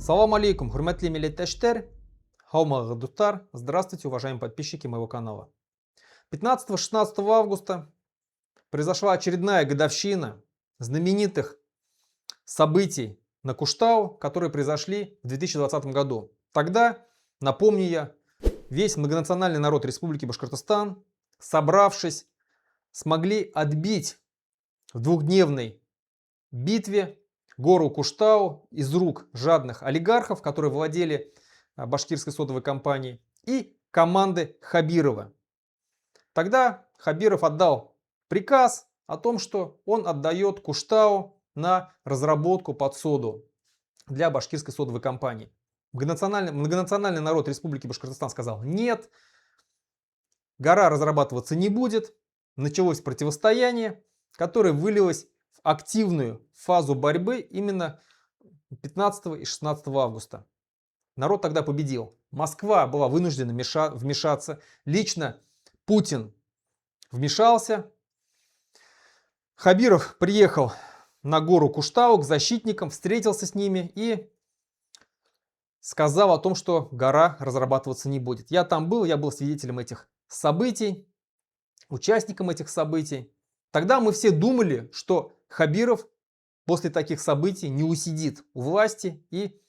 Салам алейкум, хурматли милләттәштәр, хаумагы дуттар, здравствуйте, уважаемые подписчики моего канала. 15-16 августа произошла очередная годовщина знаменитых событий на Куштау, которые произошли в 2020 году. Тогда, напомню я, весь многонациональный народ Республики Башкортостан, собравшись, смогли отбить в двухдневной битве гору Куштау из рук жадных олигархов, которые владели башкирской сотовой компанией, и команды Хабирова. Тогда Хабиров отдал приказ о том, что он отдает Куштау на разработку под соду для башкирской содовой компании. Многонациональный народ Республики Башкортостан сказал нет, гора разрабатываться не будет. Началось противостояние, которое вылилось в активную фазу борьбы именно 15 и 16 августа. Народ тогда победил. Москва была вынуждена вмешаться. Лично Путин вмешался. Хабиров приехал на гору Куштау к защитникам, встретился с ними и сказал о том, что гора разрабатываться не будет. Я там был, я был свидетелем этих событий, участником этих событий. Тогда мы все думали, что Хабиров после таких событий не усидит у власти и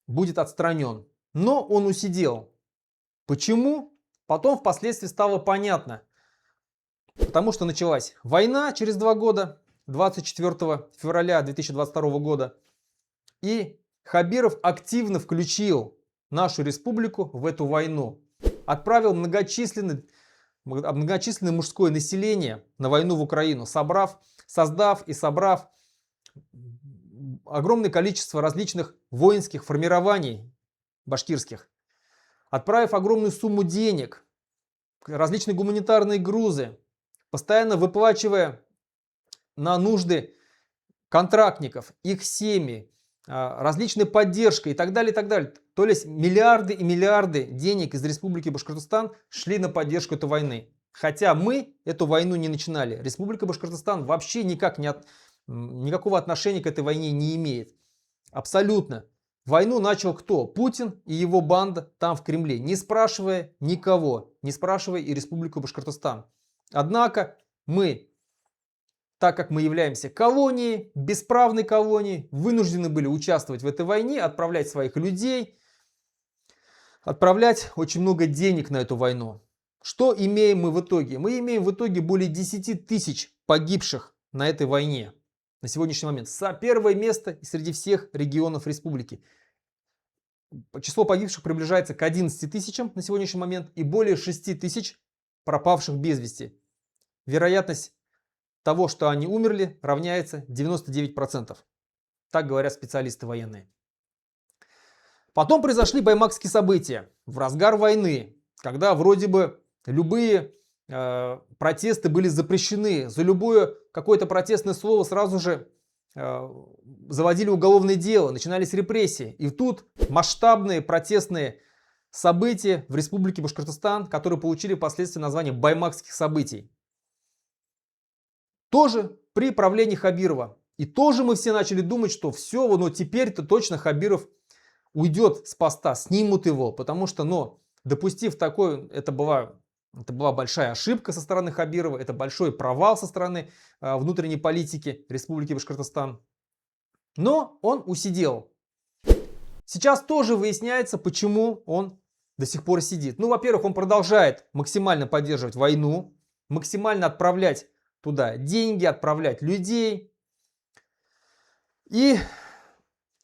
будет отстранен. Но он усидел. Почему? Потом впоследствии стало понятно. Потому что началась война через 2 года, 24 февраля 2022 года. И Хабиров активно включил нашу республику в эту войну. Отправил многочисленное мужское население на войну в Украину, создав огромное количество различных воинских формирований башкирских, отправив огромную сумму денег, различные гуманитарные грузы, постоянно выплачивая на нужды контрактников, их семьи, различной поддержкой и так далее, и так далее. То есть миллиарды и миллиарды денег из Республики Башкортостан шли на поддержку этой войны. Хотя мы эту войну не начинали. Республика Башкортостан вообще никакого отношения к этой войне не имеет. Абсолютно. Войну начал кто? Путин и его банда там в Кремле, не спрашивая никого, не спрашивая и Республику Башкортостан. Однако мы, так как мы являемся колонией, бесправной колонией, вынуждены были участвовать в этой войне, отправлять своих людей, отправлять очень много денег на эту войну. Что имеем мы в итоге? Мы имеем в итоге более 10 тысяч погибших на этой войне на сегодняшний момент. Первое место среди всех регионов республики. Число погибших приближается к 11 тысячам на сегодняшний момент и более 6 тысяч пропавших без вести. Вероятность того, что они умерли, равняется 99%. Так говорят специалисты военные. Потом произошли баймакские события в разгар войны, когда вроде бы любые протесты были запрещены. За любое какое-то протестное слово сразу же заводили уголовное дело, начинались репрессии. И тут масштабные протестные события в Республике Башкортостан, которые получили впоследствии название баймакских событий. Тоже при правлении Хабирова. И тоже мы все начали думать, что все, но теперь-то точно Хабиров уйдет с поста, снимут его. Потому что, допустив такое, это была большая ошибка со стороны Хабирова, это большой провал со стороны внутренней политики Республики Башкортостан. Но он усидел. Сейчас тоже выясняется, почему он до сих пор сидит. Во-первых, он продолжает максимально поддерживать войну, максимально отправлять туда деньги, отправлять людей. И,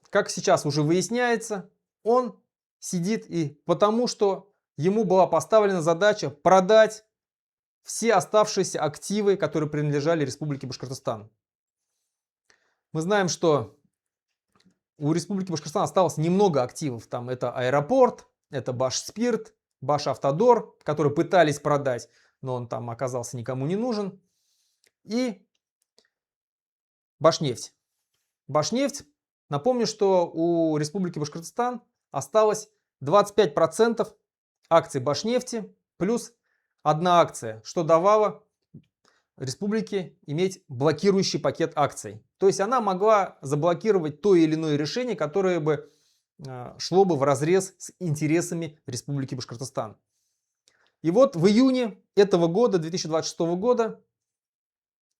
как сейчас уже выясняется, он сидит и потому, что ему была поставлена задача продать все оставшиеся активы, которые принадлежали Республике Башкортостан. Мы знаем, что у Республики Башкортостан осталось немного активов. Там это аэропорт, это Башспирт, Башавтодор, которые пытались продать, но он там оказался никому не нужен. И Башнефть. Башнефть, напомню, что у Республики Башкортостан осталось 25% акций Башнефти плюс 1 акция, что давало республике иметь блокирующий пакет акций. То есть она могла заблокировать то или иное решение, которое бы шло бы вразрез с интересами Республики Башкортостан. И вот в июне этого года, 2026 года,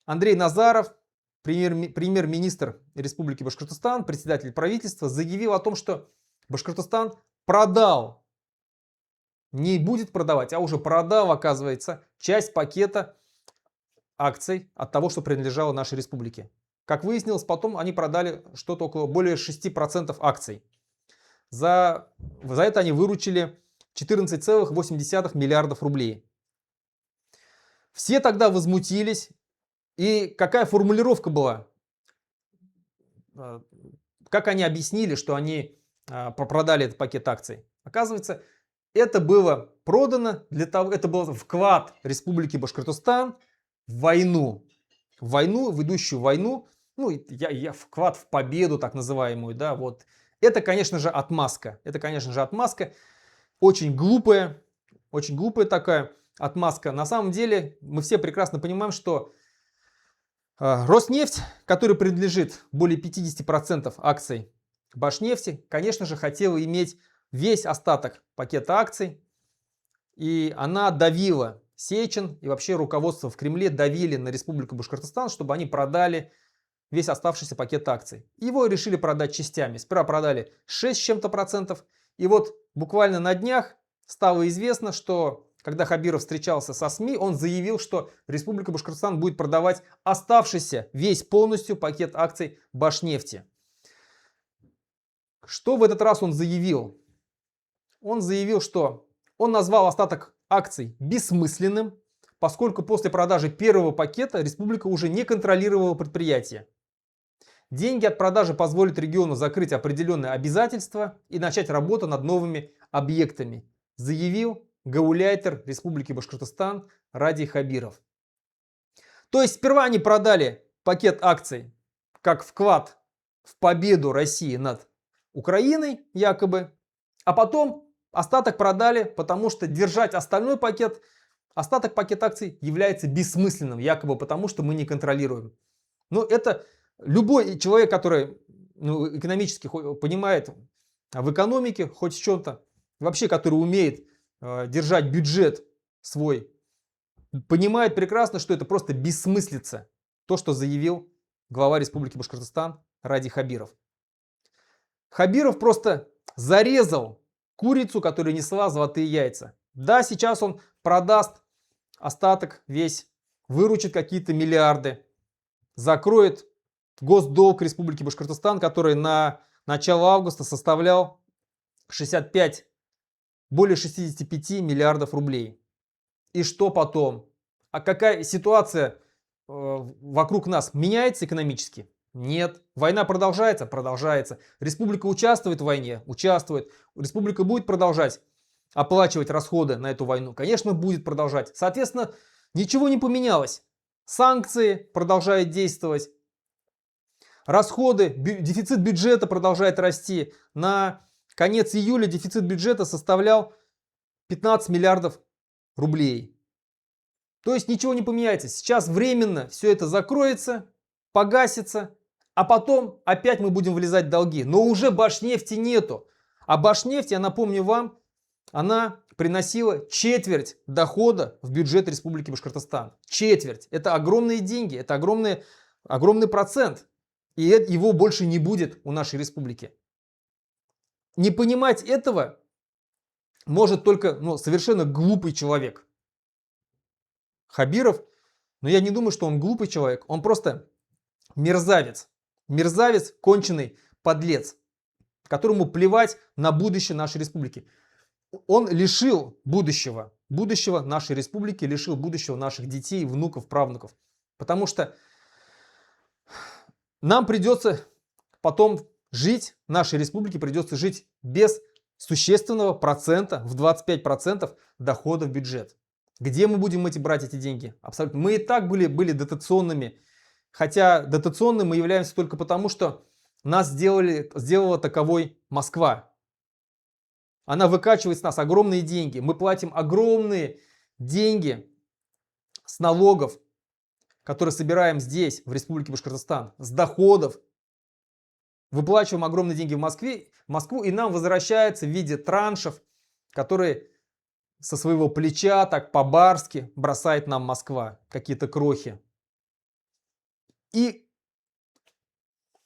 Андрей Назаров, премьер-министр Республики Башкортостан, председатель правительства, заявил о том, что Башкортостан продал, не будет продавать, а уже продал, оказывается, часть пакета акций от того, что принадлежало нашей республике. Как выяснилось, потом они продали что-то около более 6% акций. За это они выручили 14,8 миллиардов рублей. Все тогда возмутились. И какая формулировка была? Как они объяснили, что они продали этот пакет акций? Оказывается, это было продано для того, это был вклад Республики Башкортостан в войну. В идущую войну. Ну, вклад в победу, так называемую, да, вот. Это, конечно же, отмазка. Это, конечно же, отмазка. Очень глупая такая отмазка. На самом деле, мы все прекрасно понимаем, что Роснефть, который принадлежит более 50% акций Башнефти, конечно же, хотела иметь весь остаток пакета акций. И она давила, Сечин и вообще руководство в Кремле давили на Республику Башкортостан, чтобы они продали весь оставшийся пакет акций. Его решили продать частями. Сперва продали 6 с чем-то процентов. И вот буквально на днях стало известно, что когда Хабиров встречался со СМИ, он заявил, что Республика Башкортостан будет продавать оставшийся весь полностью пакет акций Башнефти. Что в этот раз он заявил? Он заявил, что он назвал остаток акций бессмысленным, поскольку после продажи первого пакета республика уже не контролировала предприятие. Деньги от продажи позволят региону закрыть определенные обязательства и начать работу над новыми объектами, заявил гауляйтер Республики Башкортостан Ради Хабиров. То есть сперва они продали пакет акций как вклад в победу России над Украиной якобы, а потом остаток продали, потому что держать остаток пакет акций является бессмысленным, якобы потому что мы не контролируем. Но это любой человек, который экономически понимает в экономике хоть в чем-то, вообще который умеет держать бюджет свой, понимает прекрасно, что это просто бессмыслица. То, что заявил глава Республики Башкортостан Ради Хабиров. Хабиров просто зарезал курицу, которая несла золотые яйца. Да, сейчас он продаст остаток весь, выручит какие-то миллиарды, закроет госдолг Республики Башкортостан, который на начало августа составлял более 65 миллиардов рублей. И что потом? А какая ситуация вокруг нас меняется экономически? Нет. Война продолжается? Продолжается. Республика участвует в войне? Участвует. Республика будет продолжать оплачивать расходы на эту войну? Конечно, будет продолжать. Соответственно, ничего не поменялось. Санкции продолжают действовать. Расходы, дефицит бюджета продолжает расти. На конец июля дефицит бюджета составлял 15 миллиардов рублей. То есть ничего не поменяется. Сейчас временно все это закроется, погасится, а потом опять мы будем влезать в долги. Но уже Башнефти нету. А Башнефть, я напомню вам, она приносила четверть дохода в бюджет Республики Башкортостан. Четверть. Это огромные деньги, это огромный процент. И его больше не будет у нашей республики. Не понимать этого может только совершенно глупый человек. Хабиров, но я не думаю, что он глупый человек. Он просто мерзавец. Мерзавец, конченый подлец, которому плевать на будущее нашей республики. Он лишил будущего нашей республики, лишил будущего наших детей, внуков, правнуков. Потому что нам придется потом жить, нашей республике придется жить без существенного процента, в 25% дохода в бюджет. Где мы будем брать эти деньги? Абсолютно. Мы и так были дотационными. Хотя дотационными мы являемся только потому, что нас сделала таковой Москва. Она выкачивает с нас огромные деньги. Мы платим огромные деньги с налогов, которые собираем здесь, в Республике Башкортостан, с доходов выплачиваем огромные деньги в Москву, и нам возвращается в виде траншев, которые со своего плеча так по-барски бросает нам Москва, какие-то крохи. И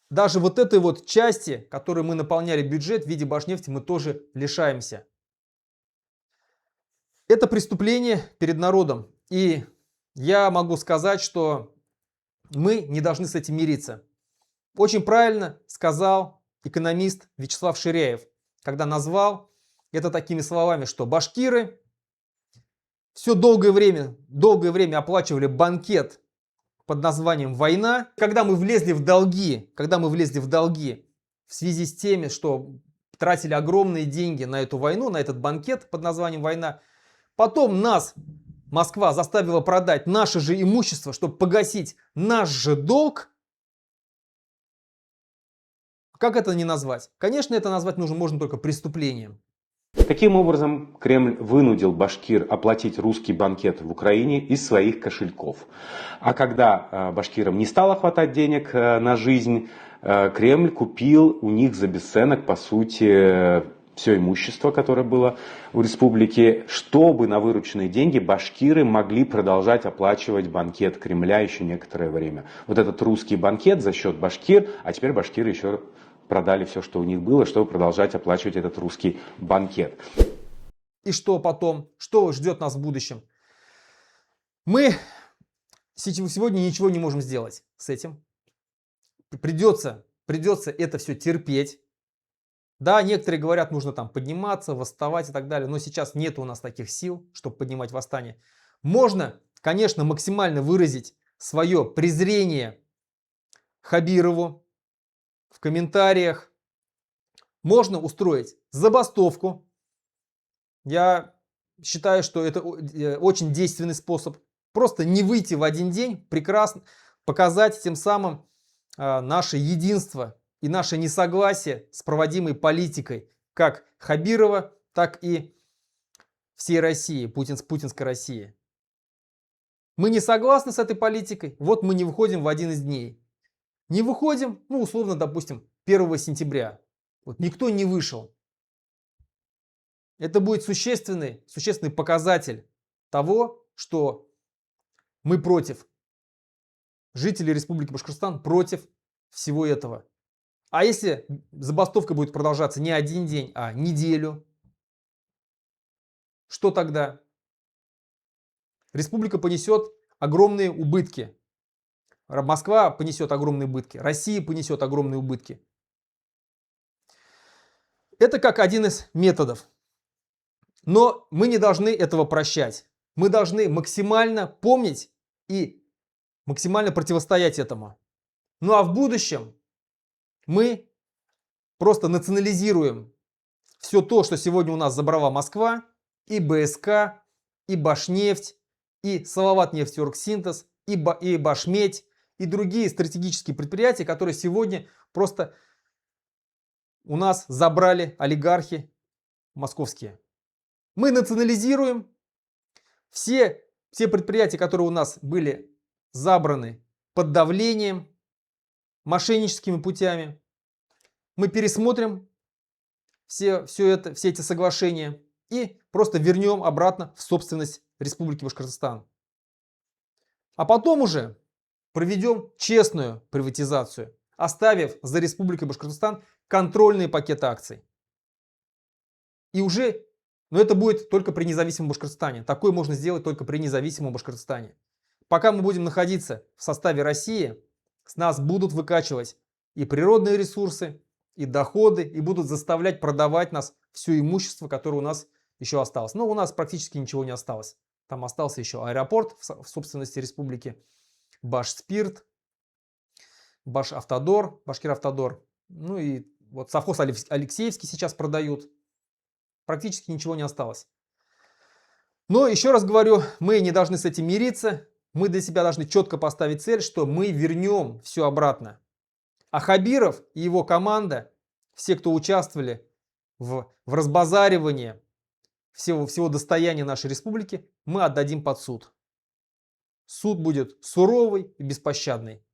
даже вот этой вот части, которой мы наполняли бюджет в виде Башнефти, мы тоже лишаемся. Это преступление перед народом. И я могу сказать, что мы не должны с этим мириться. Очень правильно сказал экономист Вячеслав Ширяев, когда назвал это такими словами, что башкиры все долгое время оплачивали банкет под названием «Война». Когда мы влезли в долги в связи с теми, что тратили огромные деньги на эту войну, на этот банкет под названием «Война», потом нас Москва заставила продать наше же имущество, чтобы погасить наш же долг. Как это не назвать? Конечно, это назвать можно только преступлением. Таким образом, Кремль вынудил башкир оплатить русский банкет в Украине из своих кошельков. А когда башкирам не стало хватать денег на жизнь, Кремль купил у них за бесценок, по сути, все имущество, которое было у республики, чтобы на вырученные деньги башкиры могли продолжать оплачивать банкет Кремля еще некоторое время. Вот этот русский банкет за счет башкир, а теперь башкиры еще продали все, что у них было, чтобы продолжать оплачивать этот русский банкет. И что потом? Что ждет нас в будущем? Мы сегодня ничего не можем сделать с этим. Придется это все терпеть. Да, некоторые говорят, нужно там подниматься, восставать и так далее, но сейчас нет у нас таких сил, чтобы поднимать восстание. Можно, конечно, максимально выразить свое презрение Хабирову в комментариях. Можно устроить забастовку. Я считаю, что это очень действенный способ. Просто не выйти в один день, прекрасно показать тем самым наше единство и наше несогласие с проводимой политикой как Хабирова, так и всей России, путинской России. Мы не согласны с этой политикой, вот мы не выходим в один из дней. Не выходим, условно, допустим, 1 сентября. Вот никто не вышел. Это будет существенный показатель того, что мы против. Жители Республики Башкортостан против всего этого. А если забастовка будет продолжаться не один день, а неделю, что тогда? Республика понесет огромные убытки. Москва понесет огромные убытки. Россия понесет огромные убытки. Это как один из методов. Но мы не должны этого прощать. Мы должны максимально помнить и максимально противостоять этому. Ну а в будущем мы просто национализируем все то, что сегодня у нас забрала Москва, и БСК, и Башнефть, и Салават-Нефтеоргсинтез, и Башмедь, и другие стратегические предприятия, которые сегодня просто у нас забрали олигархи московские. Мы национализируем все предприятия, которые у нас были забраны под давлением, мошенническими путями. Мы пересмотрим все эти соглашения и просто вернем обратно в собственность Республики Башкортостан. А потом уже проведем честную приватизацию, оставив за Республикой Башкортостан контрольные пакеты акций. Но это будет только при независимом Башкортостане. Такое можно сделать только при независимом Башкортостане. Пока мы будем находиться в составе России, с нас будут выкачивать и природные ресурсы, и доходы, и будут заставлять продавать нас все имущество, которое у нас еще осталось. Но у нас практически ничего не осталось. Там остался еще аэропорт в собственности республики, Башспирт, Башавтодор, Башкиравтодор. Ну и вот совхоз Алексеевский сейчас продают. Практически ничего не осталось. Но еще раз говорю, мы не должны с этим мириться. Мы для себя должны четко поставить цель, что мы вернем все обратно. А Хабиров и его команда, все, кто участвовали в разбазаривании всего достояния нашей республики, мы отдадим под суд. Суд будет суровый и беспощадный.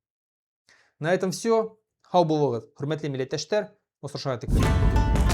На этом все. Хау булыгыз, хөрмәтле милләттәшләр, очрашырга тиклем.